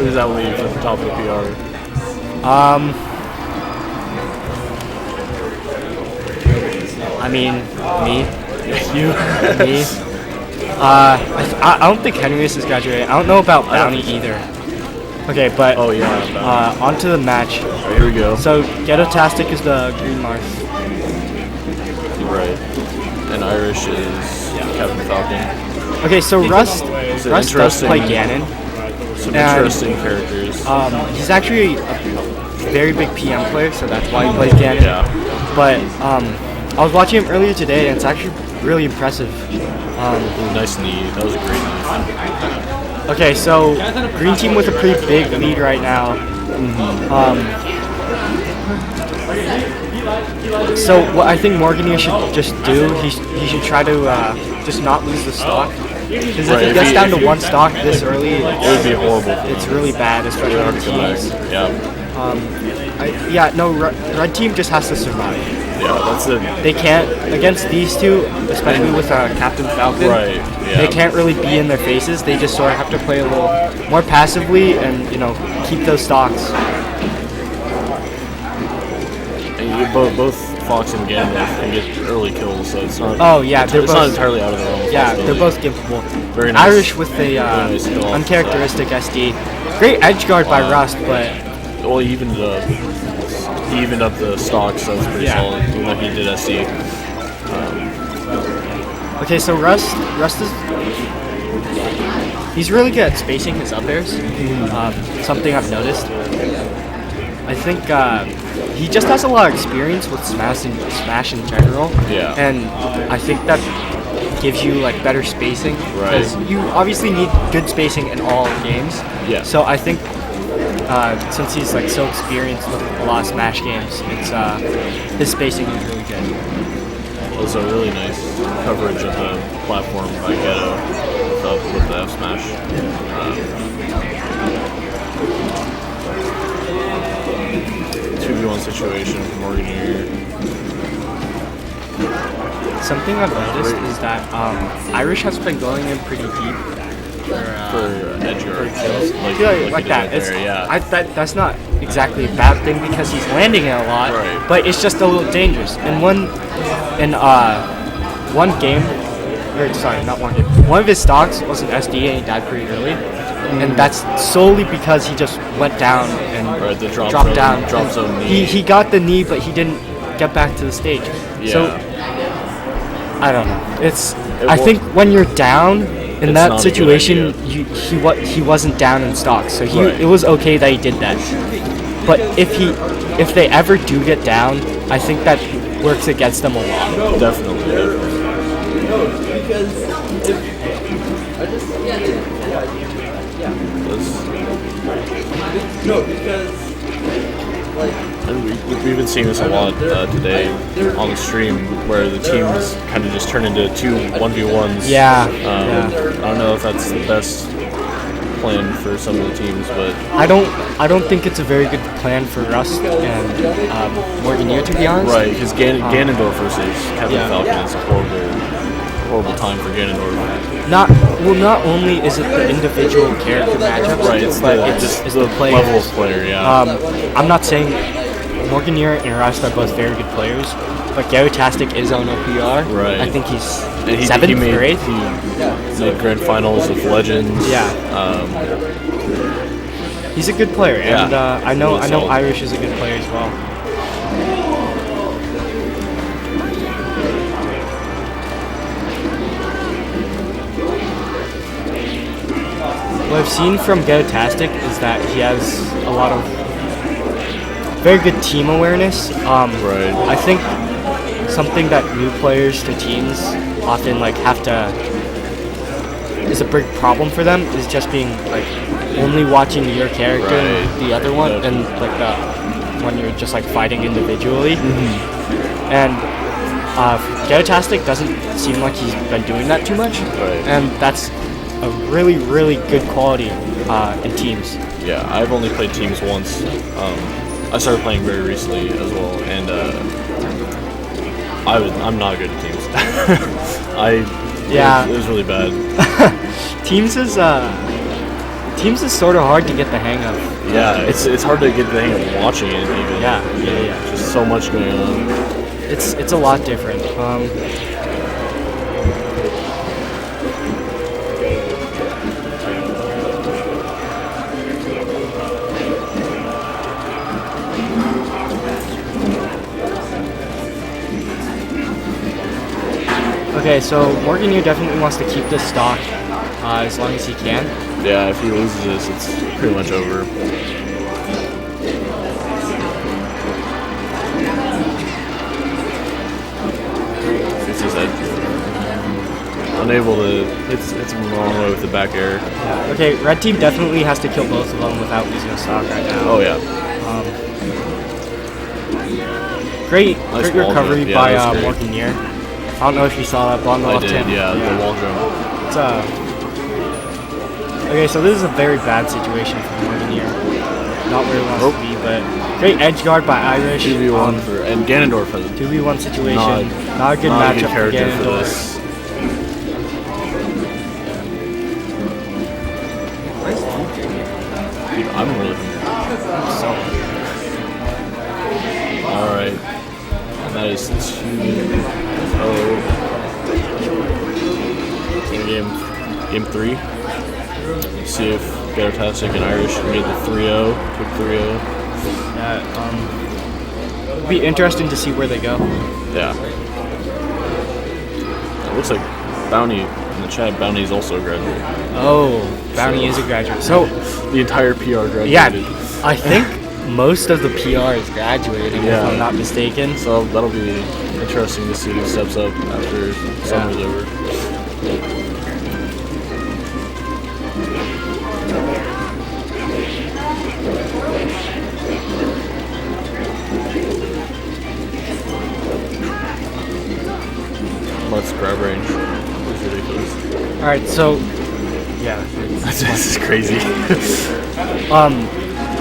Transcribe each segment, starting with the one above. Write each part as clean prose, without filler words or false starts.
does that leave at the top of the PR? I mean, me. You? Me. I don't think Henrius is graduating. I don't know about Bounty either. Okay, but Oh yeah. on to the match. Right, here we go. So GhettoTastic is the green mark. Right. And Irish is Kevin Falcon. Okay, so RuST does play Ganon. Some interesting characters. He's actually a very big PM player, so that's why he plays Ganon. Yeah. But I was watching him earlier today, and it's actually really impressive. Nice knee. That was a great knee. Okay, so green team with a pretty big lead right now. So what I think Morgneer should just do, he should try to just not lose the stock. Because if he gets down to one stock this early, it would be horrible. It's really bad, especially on teams. Yeah. Red team just has to survive. Yeah, that's it. They can't against these two, especially with Captain Falcon. Right. Yeah. They can't really be in their faces. They just sort of have to play a little more passively and keep those stocks. And both Fox and Gandalf can get early kills, so it's not. Oh yeah, it's not entirely out of their own. Yeah, they're both gimpable. Very nice. Irish with the nice uncharacteristic SD. Great edge guard by RuST, but he evened up the stocks. That was pretty solid. Even though he did SD. Okay, so RuST is he's really good at spacing his up airs. Something I've noticed. I think he just has a lot of experience with Smash in general. Yeah. And I think that gives you better spacing. Right. Because you obviously need good spacing in all games. Yeah. So I think since he's so experienced with a lot of Smash games, it's his spacing is really good. It was a really nice coverage of the platform by Ghetto with the F Smash. 2v1 situation for Morgneer. Something I've noticed is that Irish has been going in pretty deep for edge guard kills. Like that. That's not exactly a bad thing because he's landing it a lot, right. But it's just a little dangerous. And one game, one of his stocks was an SD and he died pretty early. And that's solely because he just went down and dropped down. Drop zone knee. He got the knee, but he didn't get back to the stage. Yeah. So I don't know. I think when you're down in that situation, he wasn't down in stocks, so it was okay that he did that. But if they ever do get down, I think that works against them a lot. Definitely. And we've been seeing this a lot today on the stream, where the teams kind of just turn into two 1v1s. Yeah. I don't know if that's the best plan for some of the teams, but I don't think it's a very good plan for RuST and Morgneer, to be honest. Right, because Ganondorf versus Kevin Falcon is a horrible time for Ganondorf. Not only is it the individual character matchups, right? It's the level of player. Yeah. I'm not saying Morgneer and RuST are both very good players, but GhettoTastic is on OPR. Right. I think he's 7th or 8th. He made grand finals of Legends. Yeah. He's a good player, and I know Irish is a good player as well. What I've seen from GhettoTastic is that he has a lot of very good team awareness. Right. I think something that new players to teams often have to is a big problem for them is just being only watching your character and the other one, and when you're just fighting individually. And GhettoTastic doesn't seem like he's been doing that too much, and that's a really, really good quality in teams. Yeah, I've only played teams once. I started playing very recently as well, and I'm not good at teams. It was really bad. Teams Teams is sort of hard to get the hang of. Yeah, it's hard to get the hang of watching it even. Yeah. Just so much going on. It's a lot different. Okay, so Morgneer definitely wants to keep this stock as long as he can. Yeah, if he loses this, it's pretty much over. It's his edge. Unable to. It's him the wrong way with the back air. Yeah. Okay, red team definitely has to kill both of them without losing a stock right now. Oh yeah. Great Nice recovery jump. by Yeah, Morgneer. I don't know if you saw that ball on the I left did, hand. yeah, the wall jump. It's okay, so this is a very bad situation for Morgneer. Not where he wants to be, but great edge guard by Irish. 2v1 for, and Ganondorf has 2v1 situation. Not a good not a matchup good for character for Ganondorf. this. Dude, I'm really hungry. Alright. And that is 2-0. Game 3. See if GhettoTastic and Irish can get the 3-0. Quick 3-0. It'll be interesting to see where they go. Yeah. It looks like Bounty in the chat. Bounty is also a graduate. Oh, Bounty is a graduate. So The entire PR graduated. yeah, I think most of the PR is graduating, if Yeah. I'm not mistaken. So that'll be interesting to see who steps up after summer's over. Let's grab range. It's ridiculous. All right, so yeah, This is crazy.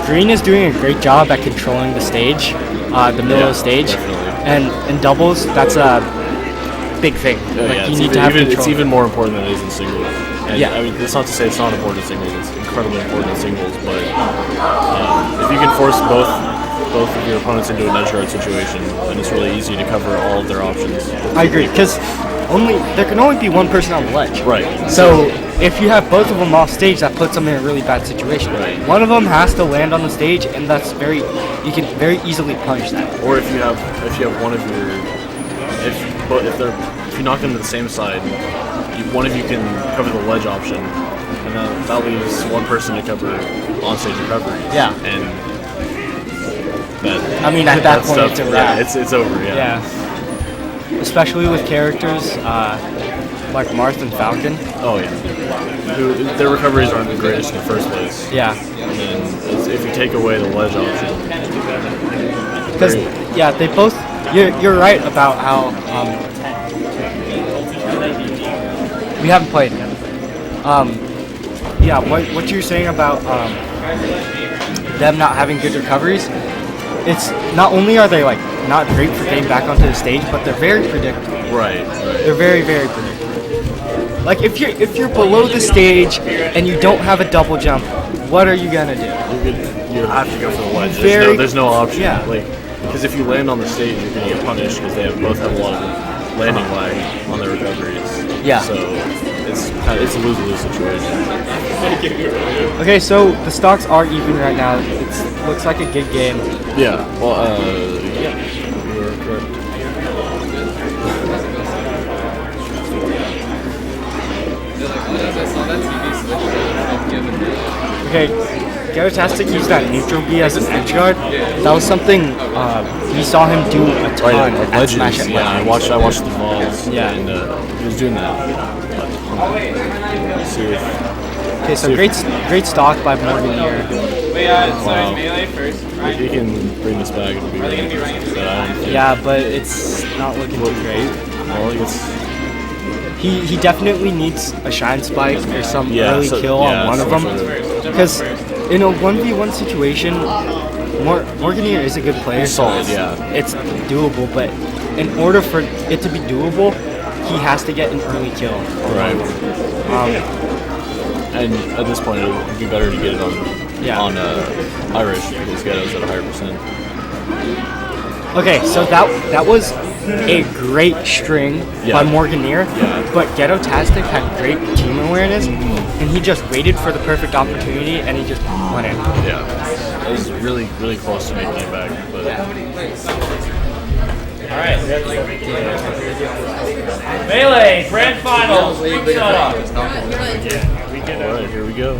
Green is doing a great job at controlling the stage, the middle of the stage, definitely. and in doubles that's a big thing. Like you need to have control. It's even more important than it is in singles. And Yeah. I mean, that's not to say it's not important in singles. It's incredibly important in singles. But if you can force both of your opponents into an edge guard situation, then it's really easy to cover all of their options. I agree, because there can only be one person on the ledge. Right. So if you have both of them off stage, that puts them in a really bad situation. Right. One of them has to land on the stage, and you can very easily punish that. Or if you have one of your if you knock them to the same side, one of you can cover the ledge option, and that leaves one person to cover onstage recovery. Yeah. And I mean, at that point, it's a wrap. Yeah, it's over. Yeah. Especially with characters like Marth and Falcon. Oh yeah. Their recoveries aren't the greatest in the first place. Yeah. And then if you take away the ledge option, Because they both. You're right about how we haven't played yet. What you're saying about them not having good recoveries. It's not only are they like not great for getting back onto the stage, but they're very predictable. right. They're very, very predictable. Like if you're below the stage and you don't have a double jump, what are you gonna do? You have to go for the ledge. Very- There's no option. Yeah. Because if you land on the stage, you're gonna get punished because they both have a lot of landing lag on their recoveries. Yeah. So it's a lose-lose situation. Okay, so the stocks are even right now. It looks like a good game. Yeah. Well, yeah. You're correct. Okay, GhettoTastic used that neutral B as an edge guard. That was something we saw him do a ton at Legends. Smash at Yeah, I watched the VODs. Yeah. And he was doing that. Let's see if Okay, so great stock by Morgneer. wow. If he can bring this back, it'll be really interesting. But I don't think. Yeah, but it's not looking too great. Well, it's He definitely needs a shine spike or some early kill on one of them. Because in a 1v1 situation, Morgneer is a good player. solid, yeah. It's doable, but in order for it to be doable, he has to get an early kill. Right. And at this point, it would be better to get it on Irish because Ghetto's at a higher percent. Okay, so that was a great string by Morgneer, but GhettoTastic had great team awareness, and he just waited for the perfect opportunity, and he just went in. Yeah, it was really, really close to making it back. But All right, Melee Grand Finals. all right, here we go.